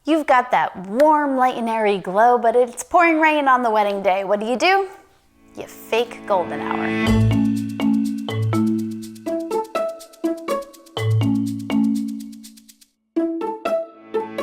You've got that warm, light and airy glow, but it's pouring rain on the wedding day. What do? You fake golden hour.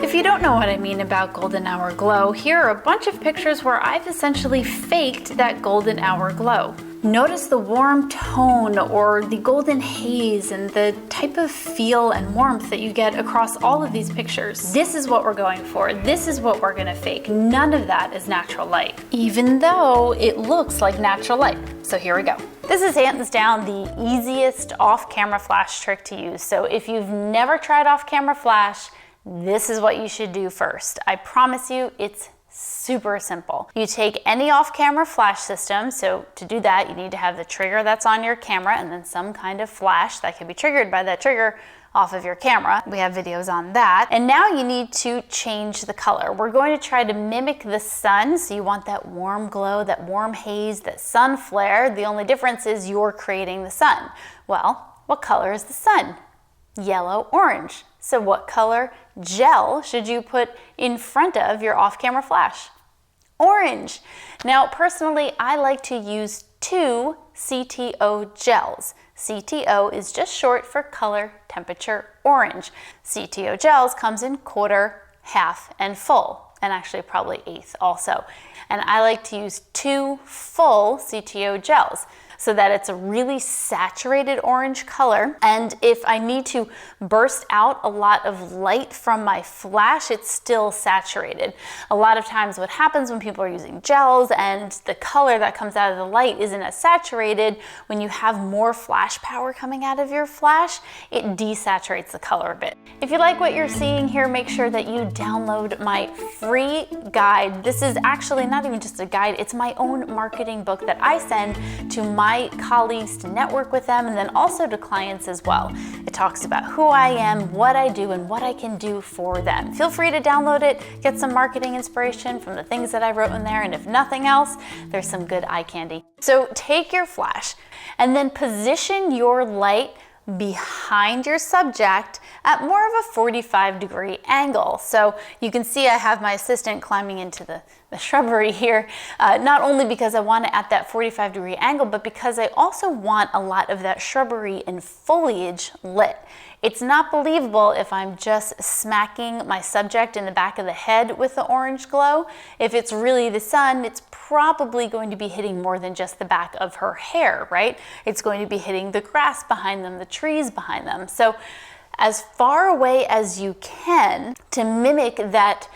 If you don't know what I mean about golden hour glow, here are a bunch of pictures where I've essentially faked that golden hour glow. Notice the warm tone or the golden haze and the type of feel and warmth that you get across all of these pictures. This is what we're going for. This is what we're gonna fake. None of that is natural light, even though it looks like natural light. So here we go. This is hands down the easiest off-camera flash trick to use. So if you've never tried off-camera flash, this is what you should do first. I promise you, it's super simple. You take any off-camera flash system. So to do that, you need to have the trigger that's on your camera and then some kind of flash that can be triggered by that trigger off of your camera. We have videos on that. And now you need to change the color. We're going to try to mimic the sun. So you want that warm glow, that warm haze, that sun flare. The only difference is you're creating the sun. Well, what color is the sun? Yellow, orange. So what color gel should you put in front of your off-camera flash? Orange. Now, personally, I like to use 2 CTO gels. CTO is just short for color temperature orange. CTO gels comes in quarter, half, and full, and actually probably eighth also. And I like to use 2 full CTO gels, so that it's a really saturated orange color. And if I need to burst out a lot of light from my flash, it's still saturated. A lot of times what happens when people are using gels and the color that comes out of the light isn't as saturated, when you have more flash power coming out of your flash, it desaturates the color a bit. If you like what you're seeing here, make sure that you download my free guide. This is actually not even just a guide, it's my own marketing book that I send to my colleagues to network with them, and then also to clients as well. It talks about who I am, what I do, and what I can do for them. Feel free to download it, get some marketing inspiration from the things that I wrote in there, and if nothing else, there's some good eye candy. So take your flash and then position your light behind your subject at more of a 45-degree angle. So you can see I have my assistant climbing into the shrubbery here, not only because I want it at that 45-degree angle, but because I also want a lot of that shrubbery and foliage lit. It's not believable if I'm just smacking my subject in the back of the head with the orange glow. If it's really the sun, it's probably going to be hitting more than just the back of her hair, right? It's going to be hitting the grass behind them, the trees behind them. So as far away as you can to mimic that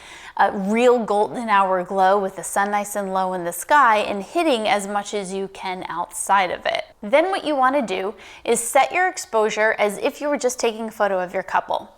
real golden hour glow with the sun nice and low in the sky and hitting as much as you can outside of it. Then what you want to do is set your exposure as if you were just taking a photo of your couple.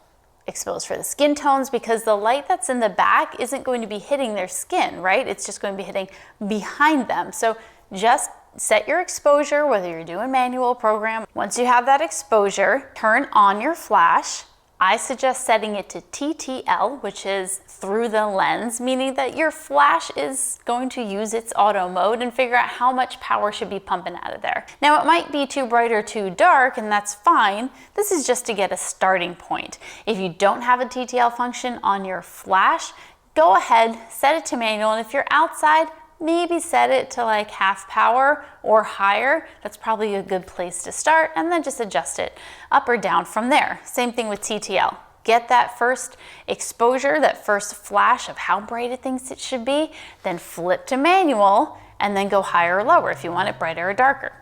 Expose for the skin tones, because the light that's in the back isn't going to be hitting their skin, right? It's just going to be hitting behind them. So just set your exposure, whether you're doing manual program. Once you have that exposure, turn on your flash. I suggest setting it to TTL, which is through the lens, meaning that your flash is going to use its auto mode and figure out how much power should be pumping out of there. Now, it might be too bright or too dark, and that's fine. This is just to get a starting point. If you don't have a TTL function on your flash, go ahead, set it to manual, and if you're outside, maybe set it to like half power or higher. That's probably a good place to start, and then just adjust it up or down from there. Same thing with TTL. Get that first exposure, that first flash of how bright it thinks it should be, then flip to manual, and then go higher or lower if you want it brighter or darker.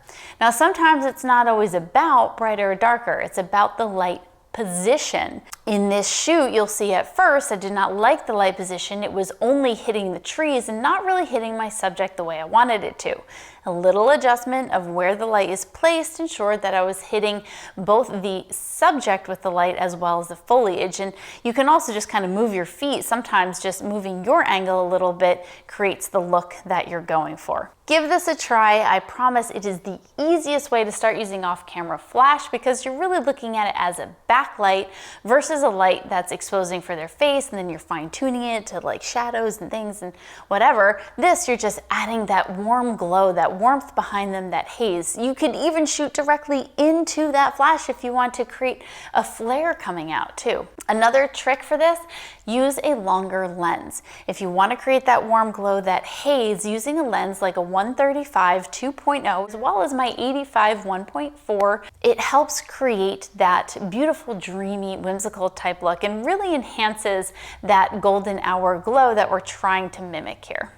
Now, sometimes it's not always about brighter or darker, it's about the light position. In this shoot, you'll see at first I did not like the light position. It was only hitting the trees and not really hitting my subject the way I wanted it to. A little adjustment of where the light is placed ensured that I was hitting both the subject with the light as well as the foliage. And you can also just kind of move your feet. Sometimes just moving your angle a little bit creates the look that you're going for. Give this a try. I promise it is the easiest way to start using off-camera flash, because you're really looking at it as a backlight versus a light that's exposing for their face, and then you're fine-tuning it to like shadows and things and whatever. This, you're just adding that warm glow, that warmth behind them, that haze. You could even shoot directly into that flash if you want to create a flare coming out too. Another trick for this, use a longer lens. If you want to create that warm glow, that haze, using a lens like a 135 2.0 as well as my 85 1.4, it helps create that beautiful, dreamy, whimsical type look and really enhances that golden hour glow that we're trying to mimic here.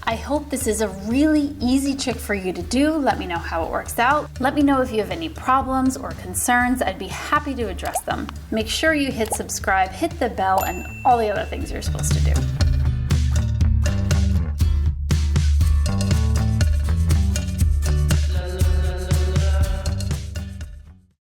I hope this is a really easy trick for you to do. Let me know how it works out. Let me know if you have any problems or concerns. I'd be happy to address them. Make sure you hit subscribe, hit the bell, and all the other things you're supposed to do.